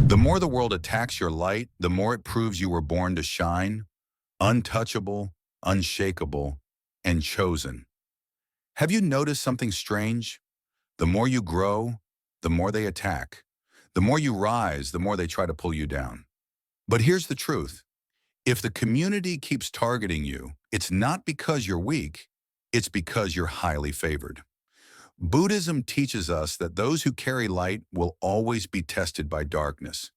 The more the world attacks your light, the more it proves you were born to shine, untouchable, unshakable, and chosen. Have you noticed something strange? The more you grow, the more they attack. The more you rise, the more they try to pull you down. But here's the truth. If the community keeps targeting you, it's not because you're weak, it's because you're highly favored. Buddhism teaches us that those who carry light will always be tested by darkness.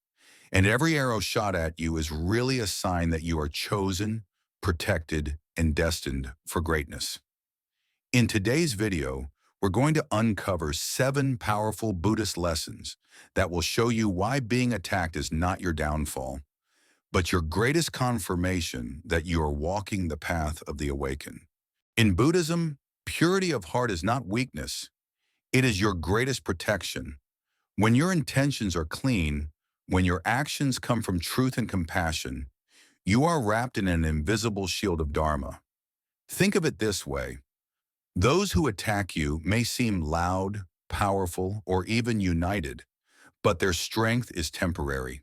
And every arrow shot at you is really a sign that you are chosen, protected, and destined for greatness. In today's video, we're going to uncover 7 powerful Buddhist lessons that will show you why being attacked is not your downfall, but your greatest confirmation that you are walking the path of the awakened. In Buddhism, purity of heart is not weakness. It is your greatest protection. When your intentions are clean, when your actions come from truth and compassion, you are wrapped in an invisible shield of Dharma. Think of it this way. Those who attack you may seem loud, powerful, or even united, but their strength is temporary.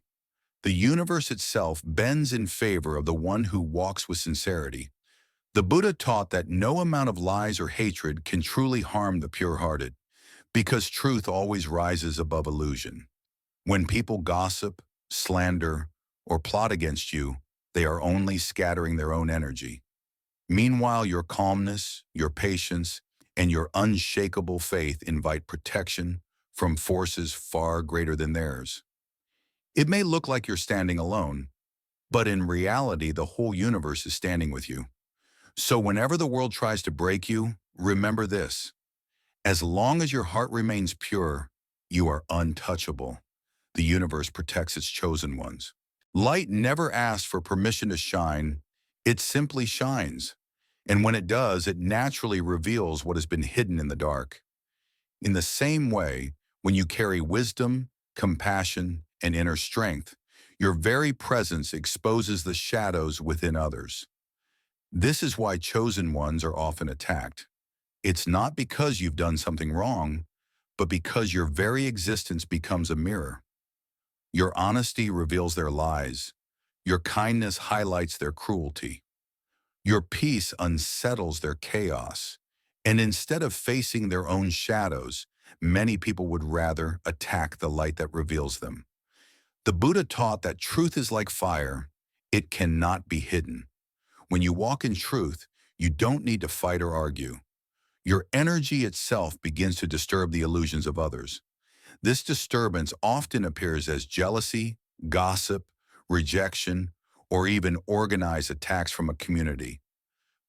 The universe itself bends in favor of the one who walks with sincerity. The Buddha taught that no amount of lies or hatred can truly harm the pure-hearted, because truth always rises above illusion. When people gossip, slander, or plot against you, they are only scattering their own energy. Meanwhile, your calmness, your patience, and your unshakable faith invite protection from forces far greater than theirs. It may look like you're standing alone, but in reality, the whole universe is standing with you. So whenever the world tries to break you, remember this. As long as your heart remains pure, you are untouchable. The universe protects its chosen ones. Light never asks for permission to shine. It simply shines. And when it does, it naturally reveals what has been hidden in the dark. In the same way, when you carry wisdom, compassion, and inner strength, your very presence exposes the shadows within others. This is why chosen ones are often attacked. It's not because you've done something wrong, but because your very existence becomes a mirror. Your honesty reveals their lies. Your kindness highlights their cruelty. Your peace unsettles their chaos. And instead of facing their own shadows, many people would rather attack the light that reveals them. The Buddha taught that truth is like fire. It cannot be hidden. When you walk in truth, you don't need to fight or argue. Your energy itself begins to disturb the illusions of others. This disturbance often appears as jealousy, gossip, rejection, or even organized attacks from a community.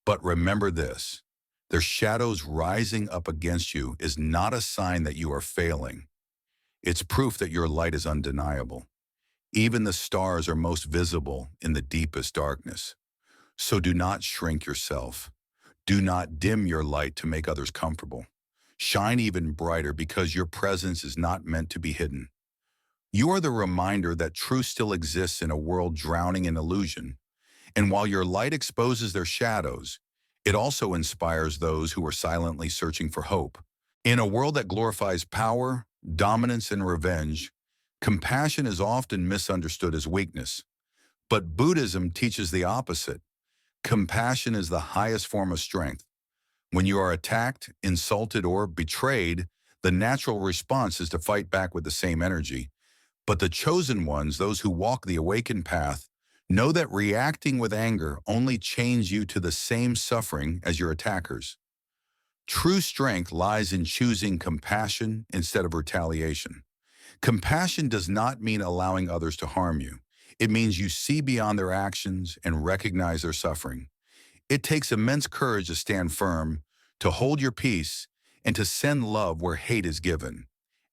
But remember this, their shadows rising up against you is not a sign that you are failing. It's proof that your light is undeniable. Even the stars are most visible in the deepest darkness. So do not shrink yourself. Do not dim your light to make others comfortable. Shine even brighter because your presence is not meant to be hidden. You are the reminder that truth still exists in a world drowning in illusion. And while your light exposes their shadows, it also inspires those who are silently searching for hope. In a world that glorifies power, dominance, and revenge, compassion is often misunderstood as weakness. But Buddhism teaches the opposite. Compassion is the highest form of strength. When you are attacked, insulted, or betrayed, the natural response is to fight back with the same energy. But the chosen ones, those who walk the awakened path, know that reacting with anger only chains you to the same suffering as your attackers. True strength lies in choosing compassion instead of retaliation. Compassion does not mean allowing others to harm you. It means you see beyond their actions and recognize their suffering. It takes immense courage to stand firm, to hold your peace, and to send love where hate is given.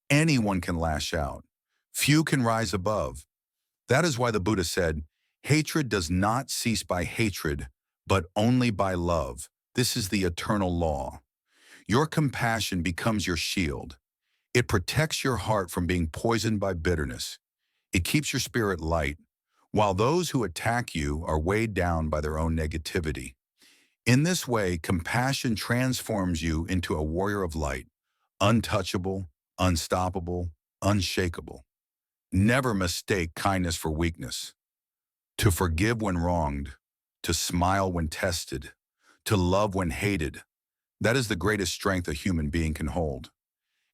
Anyone can lash out. Few can rise above. That is why the Buddha said, hatred does not cease by hatred, but only by love. This is the eternal law. Your compassion becomes your shield. It protects your heart from being poisoned by bitterness. It keeps your spirit light, while those who attack you are weighed down by their own negativity. In this way, compassion transforms you into a warrior of light, untouchable, unstoppable, unshakable. Never mistake kindness for weakness. To forgive when wronged, to smile when tested, to love when hated, that is the greatest strength a human being can hold.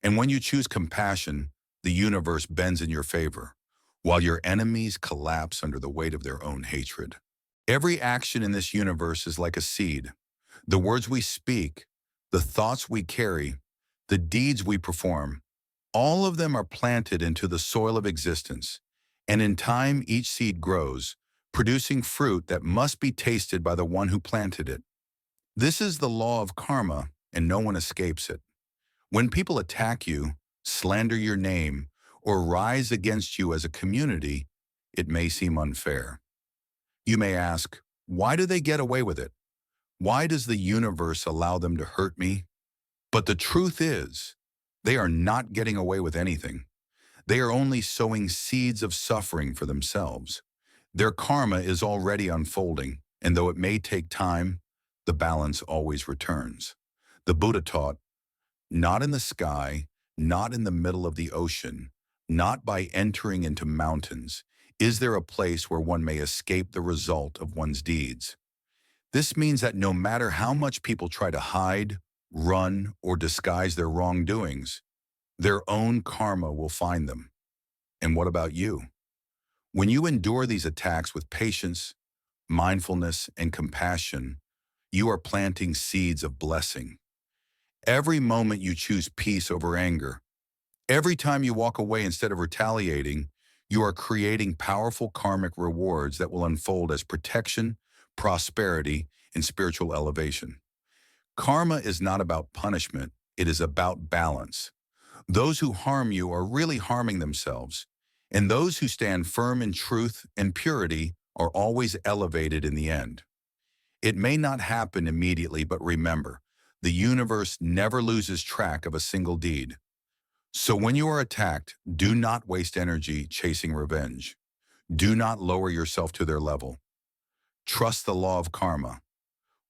And when you choose compassion, the universe bends in your favor, while your enemies collapse under the weight of their own hatred. Every action in this universe is like a seed. The words we speak, the thoughts we carry, the deeds we perform, all of them are planted into the soil of existence, and in time each seed grows, producing fruit that must be tasted by the one who planted it. This is the law of karma, and no one escapes it. When people attack you, slander your name, or rise against you as a community, it may seem unfair. You may ask, why do they get away with it? Why does the universe allow them to hurt me? But the truth is, they are not getting away with anything. They are only sowing seeds of suffering for themselves. Their karma is already unfolding, and though it may take time, the balance always returns. The Buddha taught, not in the sky, not in the middle of the ocean, not by entering into mountains, is there a place where one may escape the result of one's deeds. This means that no matter how much people try to hide, run, or disguise their wrongdoings, their own karma will find them. And what about you? When you endure these attacks with patience, mindfulness, and compassion, you are planting seeds of blessing. Every moment you choose peace over anger, every time you walk away instead of retaliating, you are creating powerful karmic rewards that will unfold as protection, prosperity, and spiritual elevation. Karma is not about punishment, it is about balance. Those who harm you are really harming themselves, and those who stand firm in truth and purity are always elevated in the end. It may not happen immediately, but remember, the universe never loses track of a single deed. So when you are attacked, do not waste energy chasing revenge. Do not lower yourself to their level. Trust the law of karma.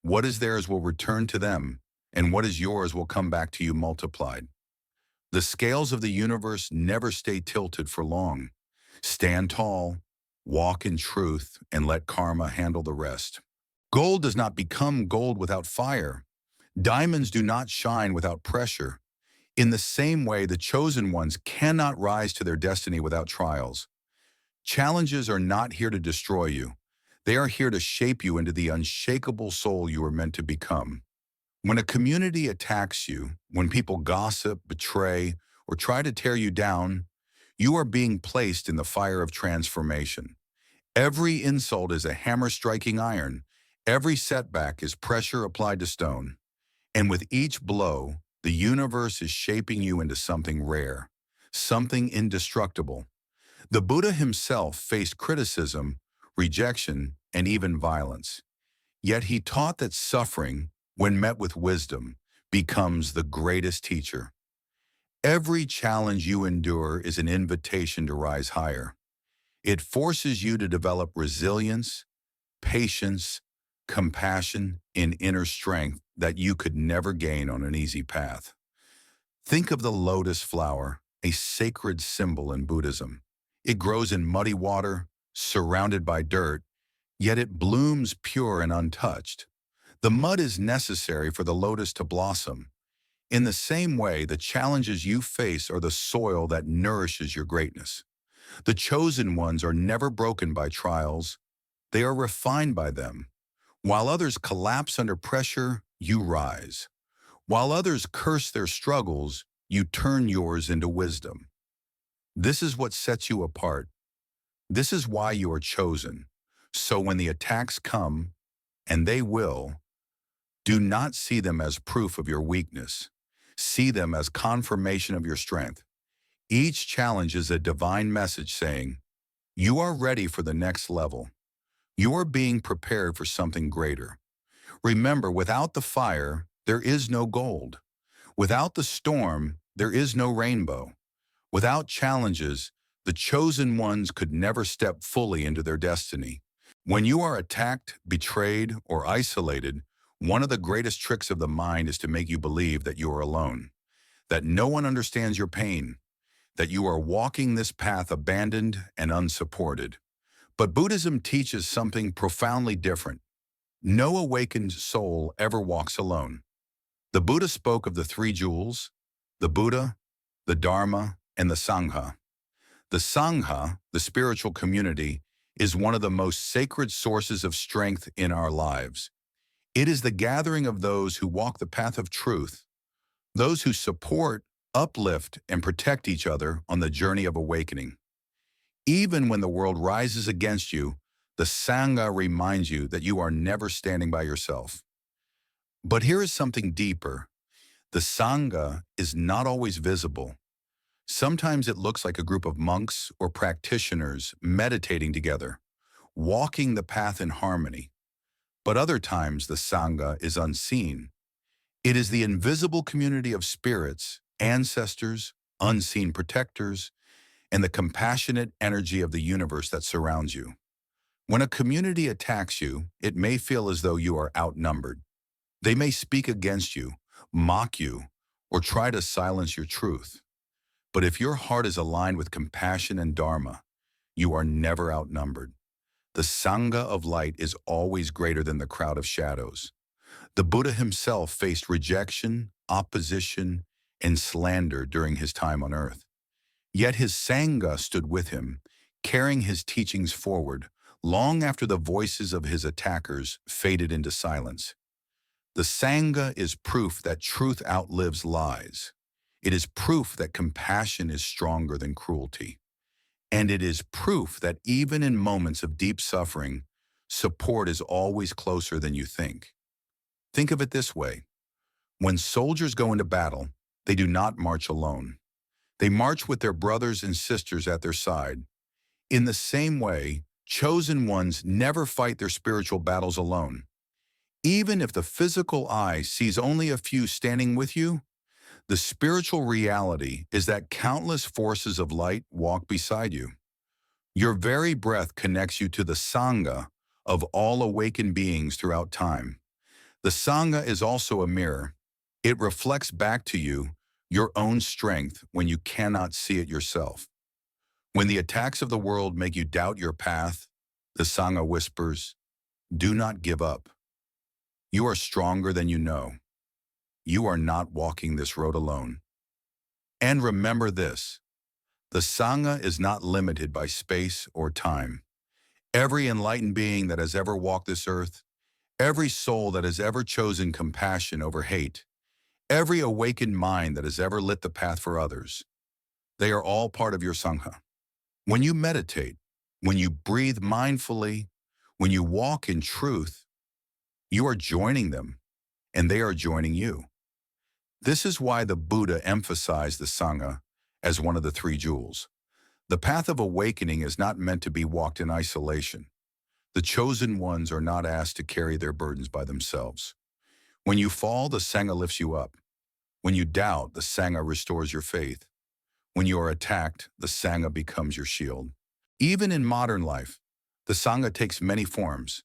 What is theirs will return to them, and what is yours will come back to you multiplied. The scales of the universe never stay tilted for long. Stand tall, walk in truth, and let karma handle the rest. Gold does not become gold without fire. Diamonds do not shine without pressure. In the same way, the chosen ones cannot rise to their destiny without trials. Challenges are not here to destroy you. They are here to shape you into the unshakable soul you are meant to become. When a community attacks you, when people gossip, betray, or try to tear you down, you are being placed in the fire of transformation. Every insult is a hammer striking iron. Every setback is pressure applied to stone. And with each blow, the universe is shaping you into something rare, something indestructible. The Buddha himself faced criticism, rejection, and even violence. Yet he taught that suffering, when met with wisdom, becomes the greatest teacher. Every challenge you endure is an invitation to rise higher. It forces you to develop resilience, patience, compassion, and inner strength that you could never gain on an easy path. Think of the lotus flower, a sacred symbol in Buddhism. It grows in muddy water, surrounded by dirt, yet it blooms pure and untouched. The mud is necessary for the lotus to blossom. In the same way, the challenges you face are the soil that nourishes your greatness. The chosen ones are never broken by trials. They are refined by them. While others collapse under pressure, you rise. While others curse their struggles, you turn yours into wisdom. This is what sets you apart. This is why you are chosen. So when the attacks come, and they will, do not see them as proof of your weakness. See them as confirmation of your strength. Each challenge is a divine message saying, you are ready for the next level. You are being prepared for something greater. Remember, without the fire, there is no gold. Without the storm, there is no rainbow. Without challenges, the chosen ones could never step fully into their destiny. When you are attacked, betrayed, or isolated, one of the greatest tricks of the mind is to make you believe that you are alone, that no one understands your pain, that you are walking this path abandoned and unsupported. But Buddhism teaches something profoundly different. No awakened soul ever walks alone. The Buddha spoke of the three jewels, the Buddha, the Dharma, and the Sangha. The Sangha, the spiritual community, is one of the most sacred sources of strength in our lives. It is the gathering of those who walk the path of truth, those who support, uplift, and protect each other on the journey of awakening. Even when the world rises against you, the Sangha reminds you that you are never standing by yourself. But here is something deeper. The Sangha is not always visible. Sometimes it looks like a group of monks or practitioners meditating together, walking the path in harmony. But other times the Sangha is unseen. It is the invisible community of spirits, ancestors, unseen protectors, and the compassionate energy of the universe that surrounds you. When a community attacks you, it may feel as though you are outnumbered. They may speak against you, mock you, or try to silence your truth. But if your heart is aligned with compassion and Dharma, you are never outnumbered. The Sangha of light is always greater than the crowd of shadows. The Buddha himself faced rejection, opposition, and slander during his time on earth. Yet his Sangha stood with him, carrying his teachings forward, long after the voices of his attackers faded into silence. The Sangha is proof that truth outlives lies. It is proof that compassion is stronger than cruelty. And it is proof that even in moments of deep suffering, support is always closer than you think. Think of it this way. When soldiers go into battle, they do not march alone. They march with their brothers and sisters at their side. In the same way, chosen ones never fight their spiritual battles alone. Even if the physical eye sees only a few standing with you, the spiritual reality is that countless forces of light walk beside you. Your very breath connects you to the Sangha of all awakened beings throughout time. The Sangha is also a mirror. It reflects back to you your own strength when you cannot see it yourself. When the attacks of the world make you doubt your path, the Sangha whispers, "Do not give up. You are stronger than you know. You are not walking this road alone." And remember this, the Sangha is not limited by space or time. Every enlightened being that has ever walked this earth, every soul that has ever chosen compassion over hate, every awakened mind that has ever lit the path for others, they are all part of your Sangha. When you meditate, when you breathe mindfully, when you walk in truth, you are joining them, and they are joining you. This is why the Buddha emphasized the Sangha as one of the three jewels. The path of awakening is not meant to be walked in isolation. The chosen ones are not asked to carry their burdens by themselves. When you fall, the Sangha lifts you up. When you doubt, the Sangha restores your faith. When you are attacked, the Sangha becomes your shield. Even in modern life, the Sangha takes many forms.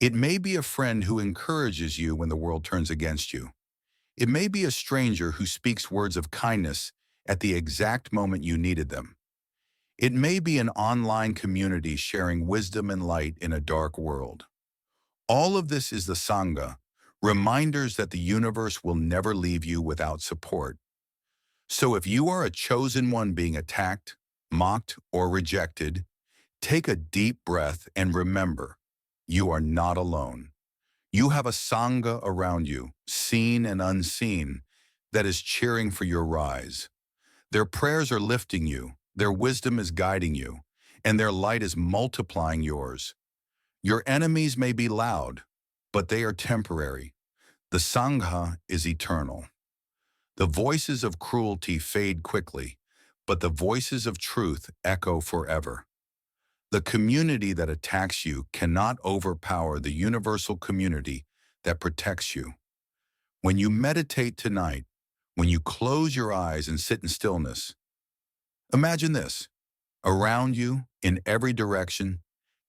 It may be a friend who encourages you when the world turns against you. It may be a stranger who speaks words of kindness at the exact moment you needed them. It may be an online community sharing wisdom and light in a dark world. All of this is the Sangha, reminders that the universe will never leave you without support. So if you are a chosen one being attacked, mocked, or rejected, take a deep breath and remember, you are not alone. You have a Sangha around you, seen and unseen, that is cheering for your rise. Their prayers are lifting you, their wisdom is guiding you, and their light is multiplying yours. Your enemies may be loud, but they are temporary. The Sangha is eternal. The voices of cruelty fade quickly, but the voices of truth echo forever. The community that attacks you cannot overpower the universal community that protects you. When you meditate tonight, when you close your eyes and sit in stillness, imagine this. Around you, in every direction,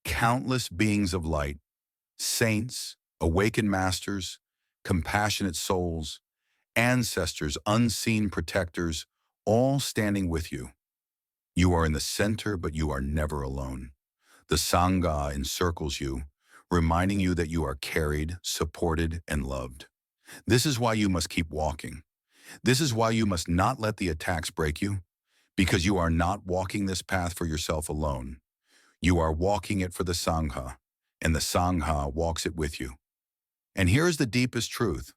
countless beings of light, saints, awakened masters, compassionate souls, ancestors, unseen protectors, all standing with you. You are in the center, but you are never alone. The Sangha encircles you, reminding you that you are carried, supported, and loved. This is why you must keep walking. This is why you must not let the attacks break you, because you are not walking this path for yourself alone. You are walking it for the Sangha, and the Sangha walks it with you. And here is the deepest truth.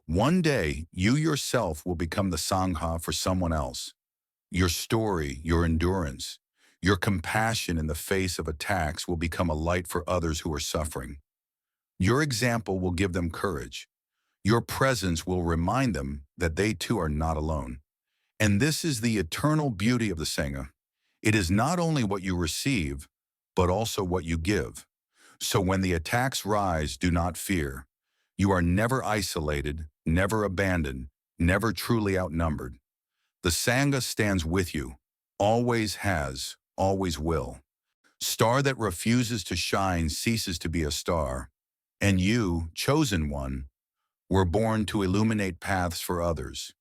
One day, you yourself will become the Sangha for someone else. Your story, your endurance, your compassion in the face of attacks will become a light for others who are suffering. Your example will give them courage. Your presence will remind them that they too are not alone. And this is the eternal beauty of the Sangha. It is not only what you receive, but also what you give. So when the attacks rise, do not fear. You are never isolated, never abandoned, never truly outnumbered. The Sangha stands with you, always has, always will. Star that refuses to shine ceases to be a star. And you, chosen one, were born to illuminate paths for others.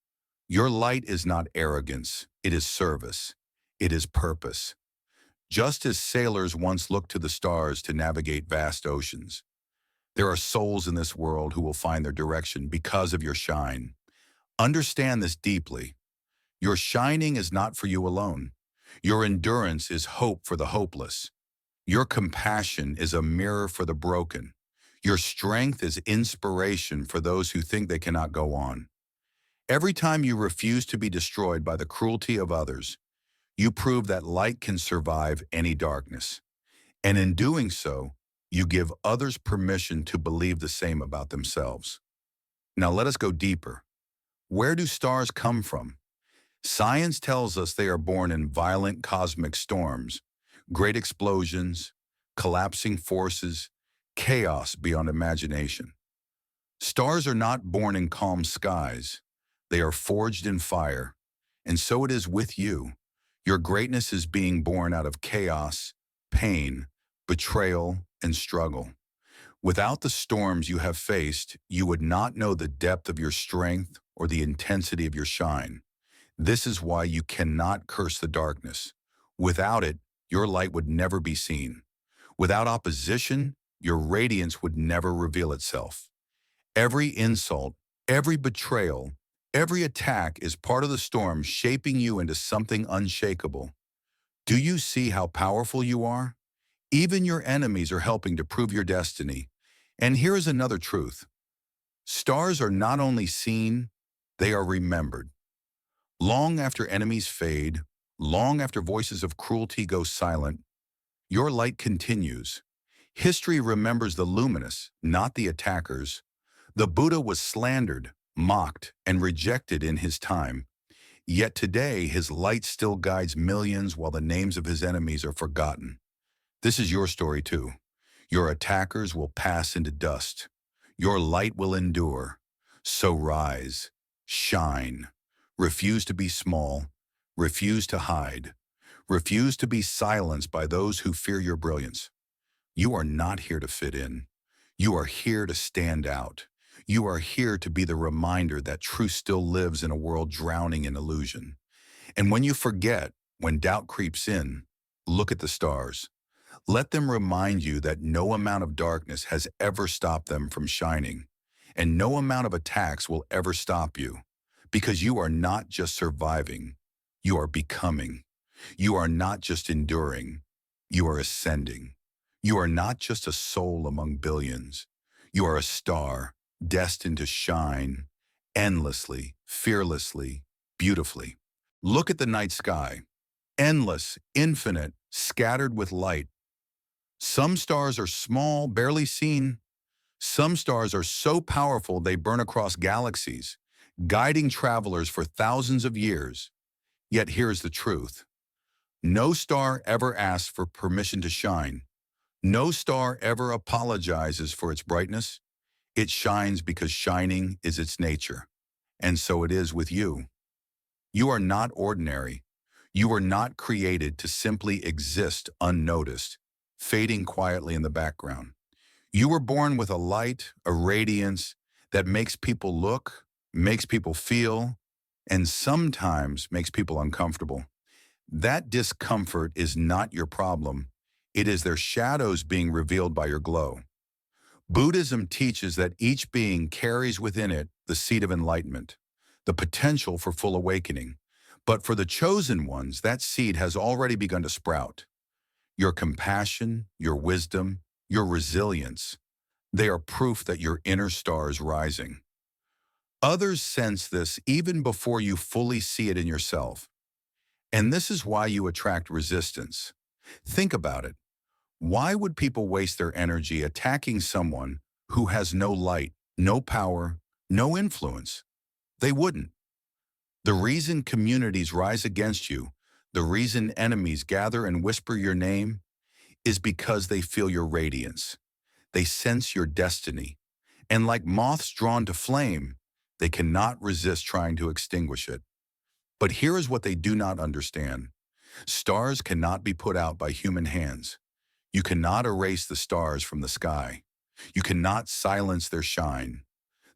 Your light is not arrogance, it is service. It is purpose. Just as sailors once looked to the stars to navigate vast oceans, there are souls in this world who will find their direction because of your shine. Understand this deeply. Your shining is not for you alone. Your endurance is hope for the hopeless. Your compassion is a mirror for the broken. Your strength is inspiration for those who think they cannot go on. Every time you refuse to be destroyed by the cruelty of others, you prove that light can survive any darkness. And in doing so, you give others permission to believe the same about themselves. Now let us go deeper. Where do stars come from? Science tells us they are born in violent cosmic storms, great explosions, collapsing forces, chaos beyond imagination. Stars are not born in calm skies. They are forged in fire. And so it is with you. Your greatness is being born out of chaos, pain, betrayal, and struggle. Without the storms you have faced, you would not know the depth of your strength or the intensity of your shine. This is why you cannot curse the darkness. Without it, your light would never be seen. Without opposition, your radiance would never reveal itself. Every insult, every betrayal, every attack is part of the storm shaping you into something unshakable. Do you see how powerful you are? Even your enemies are helping to prove your destiny. And here is another truth. Stars are not only seen, they are remembered. Long after enemies fade, long after voices of cruelty go silent, your light continues. History remembers the luminous, not the attackers. The Buddha was slandered, mocked, and rejected in his time. Yet today, his light still guides millions while the names of his enemies are forgotten. This is your story too. Your attackers will pass into dust. Your light will endure. So rise, shine. Refuse to be small. Refuse to hide. Refuse to be silenced by those who fear your brilliance. You are not here to fit in. You are here to stand out. You are here to be the reminder that truth still lives in a world drowning in illusion. And when you forget, when doubt creeps in, look at the stars. Let them remind you that no amount of darkness has ever stopped them from shining, and no amount of attacks will ever stop you, because you are not just surviving, you are becoming. You are not just enduring, you are ascending. You are not just a soul among billions. You are a star destined to shine endlessly, fearlessly, beautifully. Look at the night sky, endless, infinite, scattered with light. Some stars are small, barely seen. Some stars are so powerful they burn across galaxies, guiding travelers for thousands of years. Yet here's the truth. No star ever asks for permission to shine. No star ever apologizes for its brightness. It shines because shining is its nature. And so it is with you. You are not ordinary. You were not created to simply exist unnoticed, fading quietly in the background. You were born with a light, a radiance that makes people look, makes people feel, and sometimes makes people uncomfortable. That discomfort is not your problem. It is their shadows being revealed by your glow. Buddhism teaches that each being carries within it the seed of enlightenment, the potential for full awakening. But for the chosen ones, that seed has already begun to sprout. Your compassion, your wisdom, your resilience, they are proof that your inner star is rising. Others sense this even before you fully see it in yourself. And this is why you attract resistance. Think about it. Why would people waste their energy attacking someone who has no light, no power, no influence? They wouldn't. The reason communities rise against you, the reason enemies gather and whisper your name, is because they feel your radiance. They sense your destiny. And like moths drawn to flame, they cannot resist trying to extinguish it. But here is what they do not understand. Stars cannot be put out by human hands. You cannot erase the stars from the sky. You cannot silence their shine.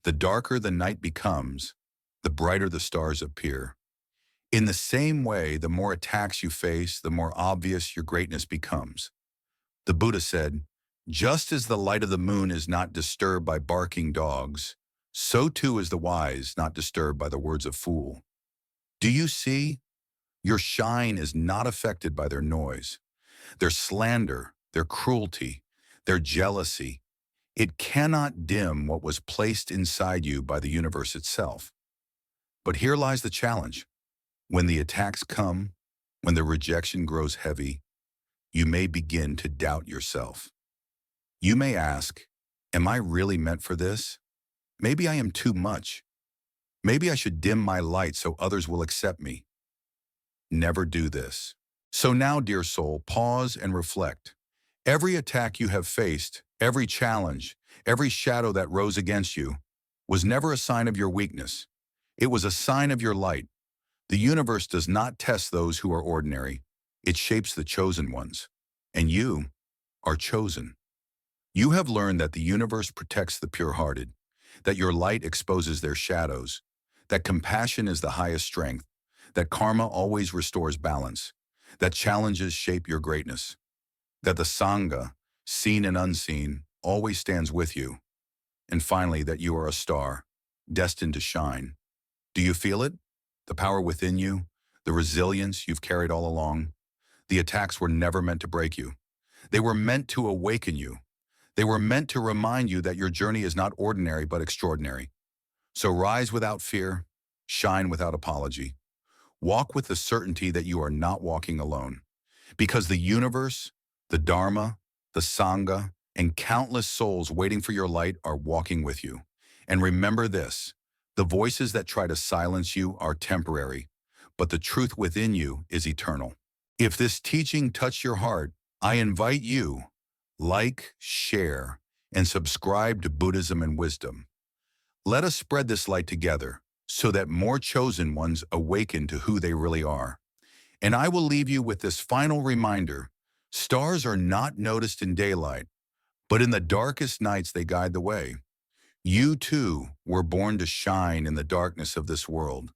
The darker the night becomes, the brighter the stars appear. In the same way, the more attacks you face, the more obvious your greatness becomes. The Buddha said, "Just as the light of the moon is not disturbed by barking dogs, so too is the wise not disturbed by the words of fool." Do you see? Your shine is not affected by their noise, their slander, their cruelty, their jealousy. It cannot dim what was placed inside you by the universe itself. But here lies the challenge. When the attacks come, when the rejection grows heavy, you may begin to doubt yourself. You may ask, am I really meant for this? Maybe I am too much. Maybe I should dim my light so others will accept me. Never do this. So now, dear soul, pause and reflect. Every attack you have faced, every challenge, every shadow that rose against you, was never a sign of your weakness. It was a sign of your light. The universe does not test those who are ordinary. It shapes the chosen ones. And you are chosen. You have learned that the universe protects the pure-hearted, that your light exposes their shadows, that compassion is the highest strength, that karma always restores balance, that challenges shape your greatness, that the Sangha, seen and unseen, always stands with you, and finally that you are a star, destined to shine. Do you feel it? The power within you, the resilience you've carried all along? The attacks were never meant to break you. They were meant to awaken you. They were meant to remind you that your journey is not ordinary but extraordinary. So rise without fear, shine without apology. Walk with the certainty that you are not walking alone. Because the universe, the Dharma, the Sangha, and countless souls waiting for your light are walking with you. And remember this, the voices that try to silence you are temporary, but the truth within you is eternal. If this teaching touched your heart, I invite you, like, share, and subscribe to Buddhism and Wisdom. Let us spread this light together so that more chosen ones awaken to who they really are. And I will leave you with this final reminder. Stars are not noticed in daylight, but in the darkest nights they guide the way. You too were born to shine in the darkness of this world.